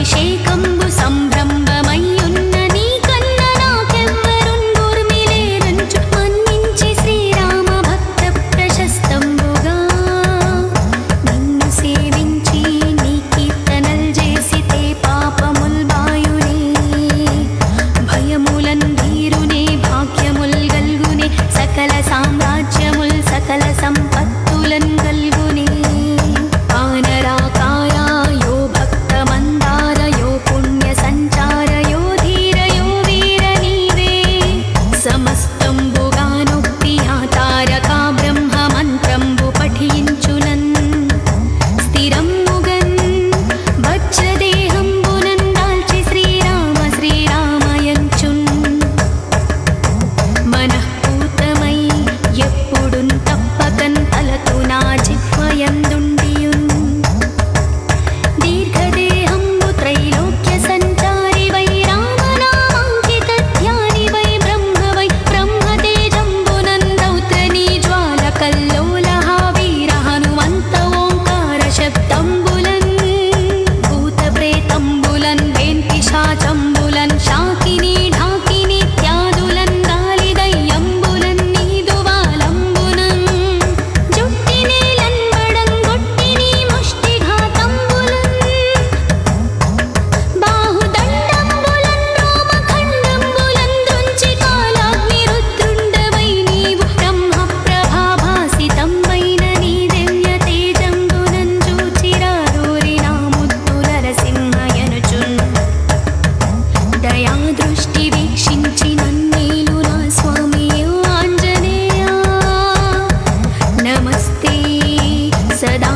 అభిషేకంబు సంభ్రమమయ్యున్న నీ కన్న నాకెవ్వరుండుర్మిలేరంచు మన్నించి శ్రీరామ భక్త ప్రశస్తంబుగా నిన్ను సేవించి నీ కీర్తనల్ చేసితే పాపముల్ బాయునే భయములన్ వీరునే భాగ్యముల్ గల్గునే సకల సామ్రాజ్యముల్ సకల సంపత్తులన్ గల్గునే ఆనరాకార యో భక్త మందార యో పుణ్య సంచార యో ధీర యో వీర నీవే సమస్తంబుగానొప్పి ఆ తారకా బ్రహ్మ మంత్రంబు పఠించునన్ స్థిరంబుగన్ వజ్రదేహంబునన్ దాల్చి శ్రీరామ శ్రీరామయంచున్ మనఃపూతమై ఎప్పుడున్ తప్పకన్ తలతు నా జిహ్వయందుండియున్ దీర్ఘదేహంబు త్రైలోక్య సంచారి వై రామనామాంకిత ధ్యాని వై బ్రహ్మతేజంబునన్ దౌత్రనీ జ్వాల కల్లోలహ వీర హనుమంత ఓంకార శబ్దంబులన్ భూత ప్రేతంబులన్ వేంపిశాచంబులన్ శాకిని ఢాకిని త్యాదులన్ గాలిదయ్యంబులన్ నీదువాలంబునన్ జుట్టినేలన్ బడంగొట్టిని ముష్టిఘాతంబులన్ బాహుదండంబులన్ రోమఖండంబులన్ దృంచి కాలాగ్ని రుద్రుండవై నీవు బ్రహ్మ ప్రభాభాసితంబైన నీ దివ్య తేజంబునన్ చూచిరారూరి నా ముద్దులరసింహయనుచున్ దయా దృష్టి వీక్షించి నన్నేలు నా స్వామి ఆంజనేయ నమస్తే సదా